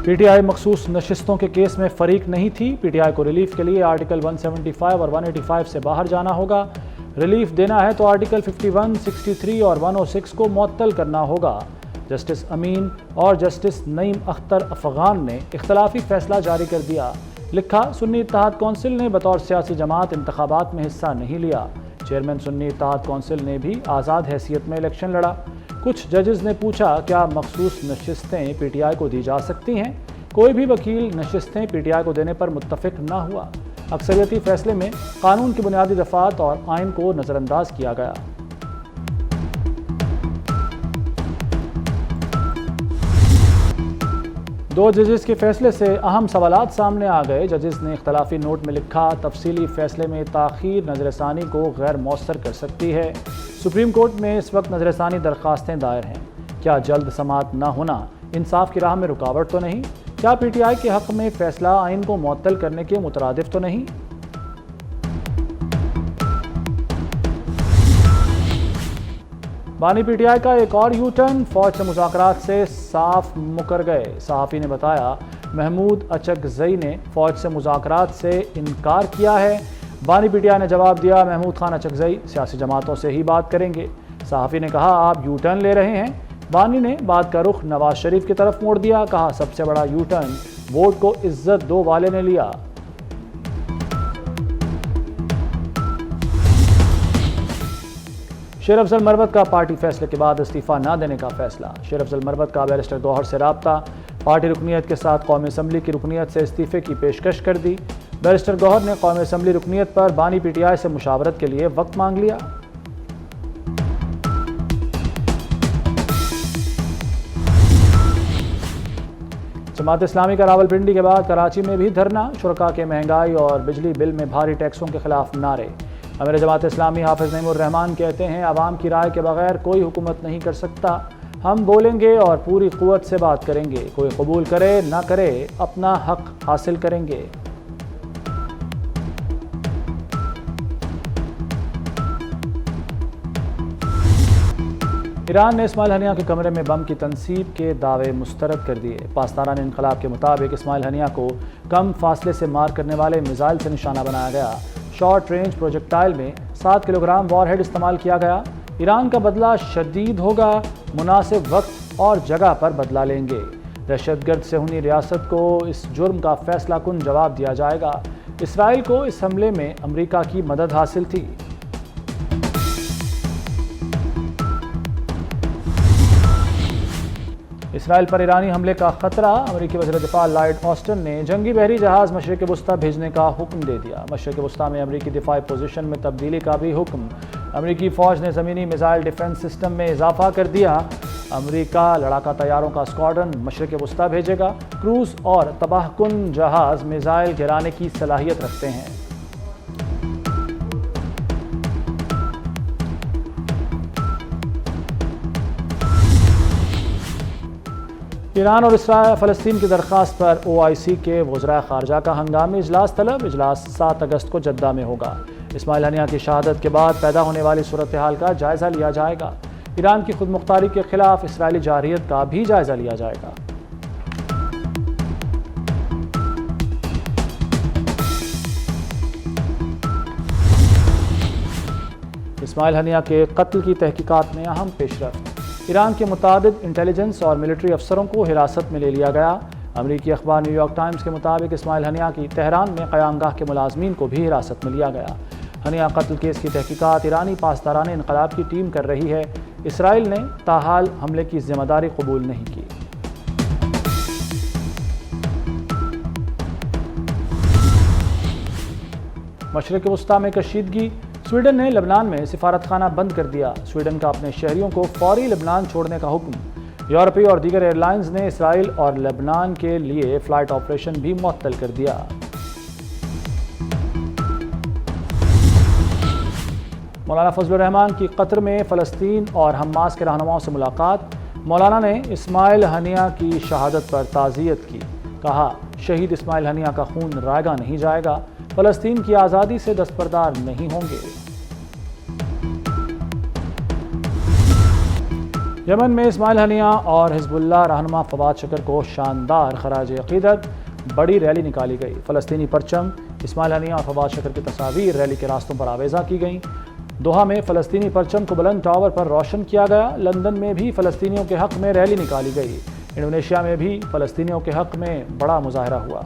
P T I مخصوص نشستوں کے کیس میں فریق نہیں تھی۔ پی ٹی آئی کو ریلیف کے لیے آرٹیکل 175 اور 185 سے باہر جانا ہوگا۔ ریلیف دینا ہے تو آرٹیکل 51، 63 اور 106 کو معطل کرنا ہوگا۔ جسٹس امین اور جسٹس نعیم اختر افغان نے اختلافی فیصلہ جاری کر دیا۔ لکھا، سنی اتحاد کونسل نے بطور سیاسی جماعت انتخابات میں حصہ نہیں لیا۔ چیئرمین سنی اتحاد کونسل نے بھی آزاد حیثیت میں الیکشن لڑا۔ کچھ ججز نے پوچھا، کیا مخصوص نشستیں پی ٹی آئی کو دی جا سکتی ہیں؟ کوئی بھی وکیل نشستیں پی ٹی آئی کو دینے پر متفق نہ ہوا۔ اکثریتی فیصلے میں قانون کی بنیادی دفعات اور آئین کو نظر انداز کیا گیا۔ دو ججز کے فیصلے سے اہم سوالات سامنے آ گئے۔ ججز نے اختلافی نوٹ میں لکھا، تفصیلی فیصلے میں تاخیر نظر ثانی کو غیر مؤثر کر سکتی ہے۔ سپریم کورٹ میں اس وقت نظر ثانی درخواستیں دائر ہیں۔ کیا جلد سماعت نہ ہونا انصاف کی راہ میں رکاوٹ تو نہیں؟ کیا پی ٹی آئی کے حق میں فیصلہ آئین کو معطل کرنے کے مترادف تو نہیں؟ بانی پی ٹی آئی کا ایک اور یو ٹرن، فوج سے مذاکرات سے صاف مکر گئے۔ صحافی نے بتایا، محمود اچکزئی نے فوج سے مذاکرات سے انکار کیا ہے۔ بانی پی ٹی آئی نے جواب دیا، محمود خان اچکزئی سیاسی جماعتوں سے ہی بات کریں گے۔ صحافی نے کہا، آپ یو ٹرن لے رہے ہیں۔ بانی نے بات کا رخ نواز شریف کی طرف موڑ دیا، کہا، سب سے بڑا یو ٹرن ووٹ کو عزت دو والے نے لیا۔ شیر افضل مربت کا پارٹی فیصلے کے بعد استعفیٰ نہ دینے کا فیصلہ۔ شیر افضل مربت کا بیرسٹر گوہر سے رابطہ، پارٹی رکنیت کے ساتھ قومی اسمبلی کی رکنیت سے استعفے کی پیشکش کر دی۔ بیرسٹر گوہر نے قومی اسمبلی رکنیت پر بانی پی ٹی آئی سے مشاورت کے لیے وقت مانگ لیا۔ جماعت اسلامی کا راولپنڈی کے بعد کراچی میں بھی دھرنا، شرکاء کے مہنگائی اور بجلی بل میں بھاری ٹیکسوں کے خلاف نعرے۔ امیر جماعت اسلامی حافظ نعیم الرحمان کہتے ہیں، عوام کی رائے کے بغیر کوئی حکومت نہیں کر سکتا۔ ہم بولیں گے اور پوری قوت سے بات کریں گے، کوئی قبول کرے نہ کرے اپنا حق حاصل کریں گے۔ ایران نے اسماعیل ہنیہ کے کمرے میں بم کی تنصیب کے دعوے مسترد کر دیے۔ پاسداران انقلاب کے مطابق اسماعیل ہنیہ کو کم فاصلے سے مار کرنے والے میزائل سے نشانہ بنایا گیا۔ شارٹ رینج پروجیکٹائل میں 7 کلو گرام وار ہیڈ استعمال کیا گیا۔ ایران کا بدلہ شدید ہوگا، مناسب وقت اور جگہ پر بدلہ لیں گے۔ دہشت گرد صہیونی ریاست کو اس جرم کا فیصلہ کن جواب دیا جائے گا۔ اسرائیل کو اس حملے میں امریکہ کی مدد حاصل تھی۔ اسرائیل پر ایرانی حملے کا خطرہ، امریکی وزیر دفاع لائیڈ آسٹن نے جنگی بحری جہاز مشرق وسطیٰ بھیجنے کا حکم دے دیا۔ مشرق وسطیٰ میں امریکی دفاعی پوزیشن میں تبدیلی کا بھی حکم۔ امریکی فوج نے زمینی میزائل ڈیفنس سسٹم میں اضافہ کر دیا۔ امریکہ لڑاکا طیاروں کا اسکواڈرن مشرق وسطیٰ بھیجے گا۔ کروز اور تباہ کن جہاز میزائل گرانے کی صلاحیت رکھتے ہیں۔ ایران اور فلسطین کی درخواست پر OIC کے وزراء خارجہ کا ہنگامی اجلاس طلب۔ اجلاس 7 اگست کو جدہ میں ہوگا۔ اسماعیل ہنیہ کی شہادت کے بعد پیدا ہونے والی صورتحال کا جائزہ لیا جائے گا۔ ایران کی خود مختاری کے خلاف اسرائیلی جارحیت کا بھی جائزہ لیا جائے گا۔ اسماعیل ہنیہ کے قتل کی تحقیقات میں اہم پیش رفت۔ ایران کے متعدد انٹیلیجنس اور ملٹری افسروں کو حراست میں لے لیا گیا۔ امریکی اخبار نیو یارک ٹائمز کے مطابق اسماعیل ہنیہ کی تہران میں قیام گاہ کے ملازمین کو بھی حراست میں لیا گیا۔ ہنیہ قتل کیس کی تحقیقات ایرانی پاسداران انقلاب کی ٹیم کر رہی ہے۔ اسرائیل نے تاحال حملے کی ذمہ داری قبول نہیں کی۔ مشرق وسطیٰ میں کشیدگی، سویڈن نے لبنان میں سفارت خانہ بند کر دیا۔ سویڈن کا اپنے شہریوں کو فوری لبنان چھوڑنے کا حکم۔ یورپی اور دیگر ایئر لائنز نے اسرائیل اور لبنان کے لیے فلائٹ آپریشن بھی معطل کر دیا۔ مولانا فضل الرحمان کی قطر میں فلسطین اور حماس کے رہنماؤں سے ملاقات۔ مولانا نے اسماعیل ہنیہ کی شہادت پر تعزیت کی، کہا، شہید اسماعیل ہنیہ کا خون رائگاں نہیں جائے گا، فلسطین کی آزادی سے دستبردار نہیں ہوں گے۔ یمن میں اسماعیل ہنیہ اور حزب اللہ رہنما فواد شکر کو شاندار خراج عقیدت بڑی ریلی نکالی گئی۔ فلسطینی پرچم، اسماعیل ہنیہ اور فواد شکر کی تصاویر ریلی کے راستوں پر آویزاں کی گئیں۔ دوحہ میں فلسطینی پرچم کو بلند ٹاور پر روشن کیا گیا۔ لندن میں بھی فلسطینیوں کے حق میں ریلی نکالی گئی۔ انڈونیشیا میں بھی فلسطینیوں کے حق میں بڑا مظاہرہ ہوا۔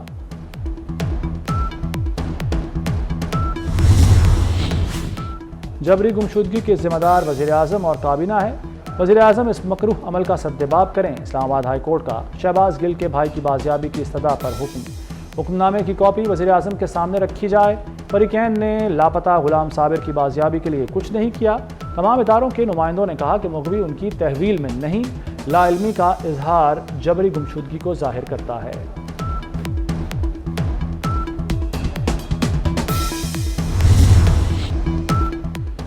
جبری گمشدگی کے ذمہ دار وزیر اعظم اور کابینہ ہے۔ وزیر اعظم اس مکروہ عمل کا سدباب کریں۔ اسلام آباد ہائی کورٹ کا شہباز گل کے بھائی کی بازیابی کی استدعا پر حکم نامے کی کاپی وزیر اعظم کے سامنے رکھی جائے۔ فریقین نے لاپتہ غلام صابر کی بازیابی کے لیے کچھ نہیں کیا۔ تمام اداروں کے نمائندوں نے کہا کہ مغوی ان کی تحویل میں نہیں، لا علمی کا اظہار جبری گمشدگی کو ظاہر کرتا ہے۔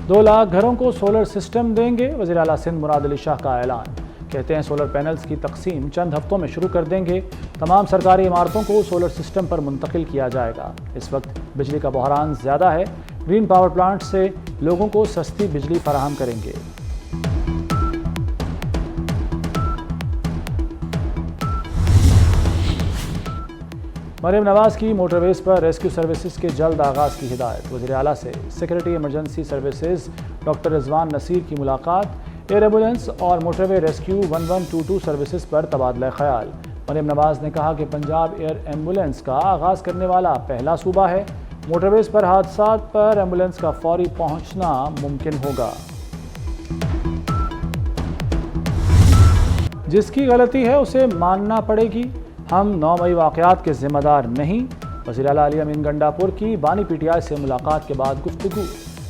دو لاکھ گھروں کو سولر سسٹم دیں گے، وزیر اعلیٰ سندھ مراد علی شاہ کا اعلان۔ کہتے ہیں سولر پینلز کی تقسیم چند ہفتوں میں شروع کر دیں گے۔ تمام سرکاری عمارتوں کو سولر سسٹم پر منتقل کیا جائے گا۔ اس وقت بجلی کا بحران زیادہ ہے، گرین پاور پلانٹ سے لوگوں کو سستی بجلی فراہم کریں گے۔ مریم نواز کی موٹر ویز پر ریسکیو سروسز کے جلد آغاز کی ہدایت۔ وزیر اعلیٰ سے سیکریٹری ایمرجنسی سروسز ڈاکٹر رضوان نصیر کی ملاقات۔ ایئر ایمبولینس اور موٹر وے ریسکیو 1122 سروسز پر تبادلہ خیال۔ مریم نواز نے کہا کہ پنجاب ایئر ایمبولینس کا آغاز کرنے والا پہلا صوبہ ہے۔ موٹر ویز پر حادثات پر ایمبولینس کا فوری پہنچنا ممکن ہوگا۔ جس کی غلطی ہے اسے ماننا پڑے گی، ہم 9 مئی واقعات کے ذمہ دار نہیں۔ وزیر اعلیٰ علی امین گنڈاپور کی بانی پی ٹی آئی سے ملاقات کے بعد گفتگو۔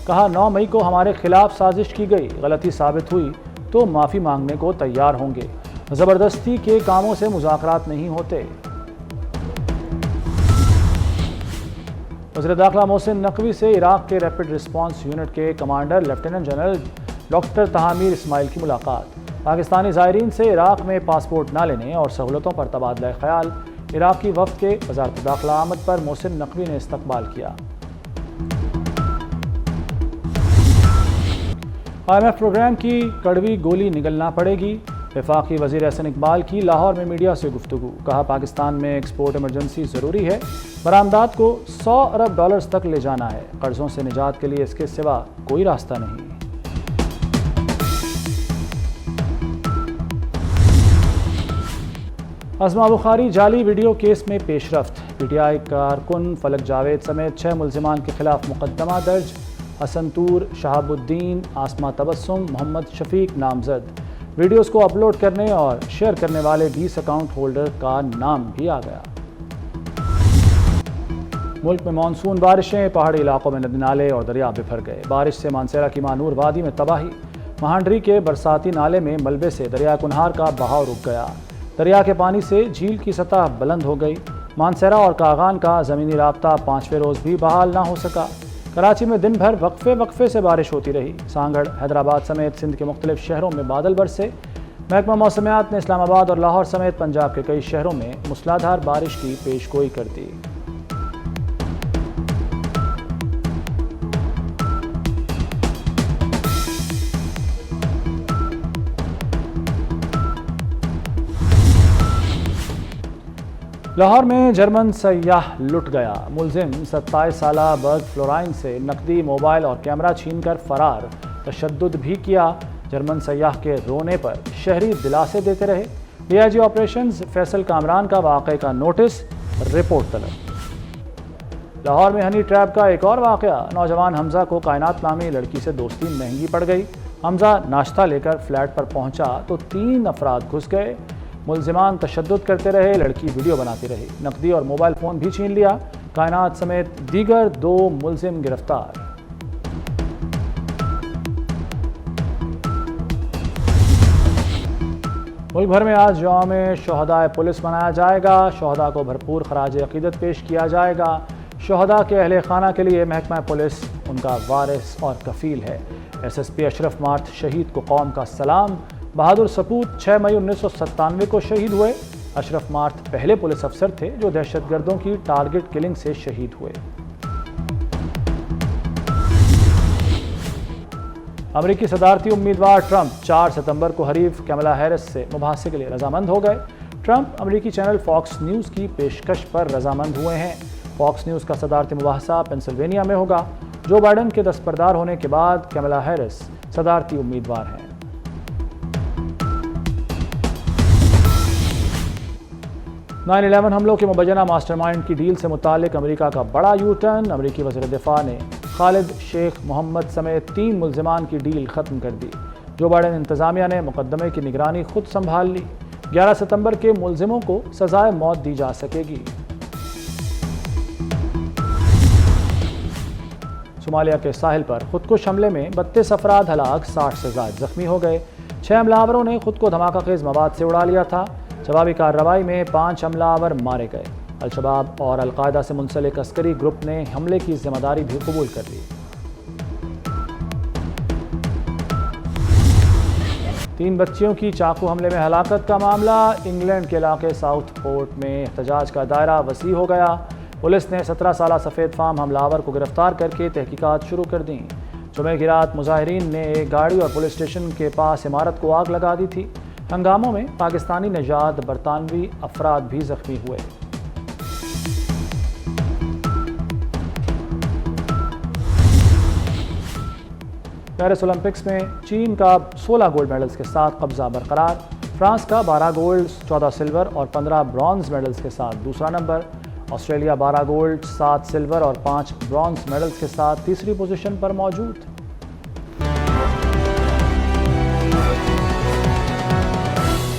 کہا 9 مئی کو ہمارے خلاف سازش کی گئی، غلطی ثابت ہوئی تو معافی مانگنے کو تیار ہوں گے، زبردستی کے کاموں سے مذاکرات نہیں ہوتے۔ وزیر داخلہ محسن نقوی سے عراق کے ریپڈ رسپانس یونٹ کے کمانڈر لیفٹیننٹ جنرل ڈاکٹر طاہمیر اسماعیل کی ملاقات۔ پاکستانی زائرین سے عراق میں پاسپورٹ نہ لینے اور سہولتوں پر تبادلہ خیال۔ عراقی وفد کے وزارت داخلہ آمد پر محسن نقوی نے استقبال کیا۔ IMF پروگرام کی کڑوی گولی نگلنا پڑے گی، وفاقی وزیر احسن اقبال کی لاہور میں میڈیا سے گفتگو۔ کہا پاکستان میں ایکسپورٹ ایمرجنسی ضروری ہے، برآمدات کو $100 ارب تک لے جانا ہے، قرضوں سے نجات کے لیے اس کے سوا کوئی راستہ نہیں۔ اسما بخاری جعلی ویڈیو کیس میں پیش رفت۔ پی ٹی آئی کارکن فلک جاوید سمیت 6 ملزمان کے خلاف مقدمہ درج۔ حسن طور، شہاب الدین، آسما تبسم، محمد شفیق نامزد۔ ویڈیوز کو اپلوڈ کرنے اور شیئر کرنے والے 20 اکاؤنٹ ہولڈر کا نام بھی آ گیا۔ ملک میں مانسون بارشیں، پہاڑی علاقوں میں ندی نالے اور دریا بکھر گئے۔ بارش سے مانسیرا کی مانور وادی میں تباہی۔ مہانڈری کے برساتی نالے میں ملبے سے دریا کنہار کا بہاؤ رک گیا۔ دریا کے پانی سے جھیل کی سطح بلند ہو گئی۔ مانسیرا اور کاغان کا زمینی رابطہ 5ویں روز بھی بحال نہ ہو سکا۔ کراچی میں دن بھر وقفے سے بارش ہوتی رہی۔ سانگڑ، حیدرآباد سمیت سندھ کے مختلف شہروں میں بادل برسے۔ محکمہ موسمیات نے اسلام آباد اور لاہور سمیت پنجاب کے کئی شہروں میں موسلادھار بارش کی پیش گوئی کر دی۔ لاہور میں جرمن سیاح لٹ گیا۔ ملزم 27 سالہ برگ فلورائن سے نقدی، موبائل اور کیمرہ چھین کر فرار۔ تشدد بھی کیا۔ جرمن سیاح کے رونے پر شہری دلاسے دیتے رہے۔ D I G operations Faisal Kamran کا واقعے کا نوٹس، رپورٹ طلب۔ لاہور میں ہنی ٹریپ کا ایک اور واقعہ۔ نوجوان حمزہ کو کائنات نامی لڑکی سے دوستی مہنگی پڑ گئی۔ حمزہ ناشتہ لے کر فلیٹ پر پہنچا تو 3 افراد گھس گئے۔ ملزمان تشدد کرتے رہے، لڑکی ویڈیو بناتی رہی۔ نقدی اور موبائل فون بھی چھین لیا۔ کائنات سمیت دیگر 2 ملزم گرفتار۔ ملک بھر میں آج یوم شہدائے پولیس منایا جائے گا۔ شہداء کو بھرپور خراج عقیدت پیش کیا جائے گا۔ شہداء کے اہل خانہ کے لیے محکمہ پولیس ان کا وارث اور کفیل ہے۔ ایس ایس پی اشرف مارتھ شہید کو قوم کا سلام۔ بہادر سپوت 6 مئی 1997 کو شہید ہوئے۔ اشرف مارتھ پہلے پولیس افسر تھے جو دہشت گردوں کی ٹارگٹ کلنگ سے شہید ہوئے۔ امریکی صدارتی امیدوار ٹرمپ 4 ستمبر کو حریف کیملا ہیرس سے مباحثے کے لیے رضامند ہو گئے۔ ٹرمپ امریکی چینل فاکس نیوز کی پیشکش پر رضامند ہوئے ہیں۔ فاکس نیوز کا صدارتی مباحثہ پینسلوینیا میں ہوگا۔ جو بائیڈن کے دستبردار ہونے کے بعد کیملا ہیرس صدارتی امیدوار ہیں۔ 9/11 حملوں کے مبینہ ماسٹر مائنڈ کی ڈیل سے متعلق امریکہ کا بڑا یو ٹرن۔ امریکی وزیر دفاع نے خالد شیخ محمد سمیت 3 ملزمان کی ڈیل ختم کر دی۔ جو بائیڈن انتظامیہ نے مقدمے کی نگرانی خود سنبھال لی۔ 11 ستمبر کے ملزموں کو سزائے موت دی جا سکے گی۔ صومالیہ کے ساحل پر خودکش حملے میں 32 افراد ہلاک، 60 سے زائد زخمی ہو گئے۔ 6 حملہ آوروں نے خود کو دھماکہ خیز مواد سے اڑا لیا تھا۔ جوابی کارروائی میں 5 حملہ آور مارے گئے۔ الشباب اور القاعدہ سے منسلک عسکری گروپ نے حملے کی ذمہ داری بھی قبول کر لی۔ 3 بچیوں کی چاقو حملے میں ہلاکت کا معاملہ۔ انگلینڈ کے علاقے ساؤتھ پورٹ میں احتجاج کا دائرہ وسیع ہو گیا۔ پولیس نے 17 سالہ سفید فام حملہ آور کو گرفتار کر کے تحقیقات شروع کر دیں۔ جمعے کی رات مظاہرین نے ایک گاڑی اور پولیس اسٹیشن کے پاس عمارت کو آگ لگا دی تھی۔ ہنگاموں میں پاکستانی نژاد برطانوی افراد بھی زخمی ہوئے۔ پیرس اولمپکس میں چین کا 16 گولڈ میڈلز کے ساتھ قبضہ برقرار۔ فرانس کا 12 گولڈ، 14 سلور اور 15 برونز میڈلز کے ساتھ دوسرا نمبر۔ آسٹریلیا 12 گولڈ، 7 سلور اور 5 برونز میڈلز کے ساتھ تیسری پوزیشن پر موجود۔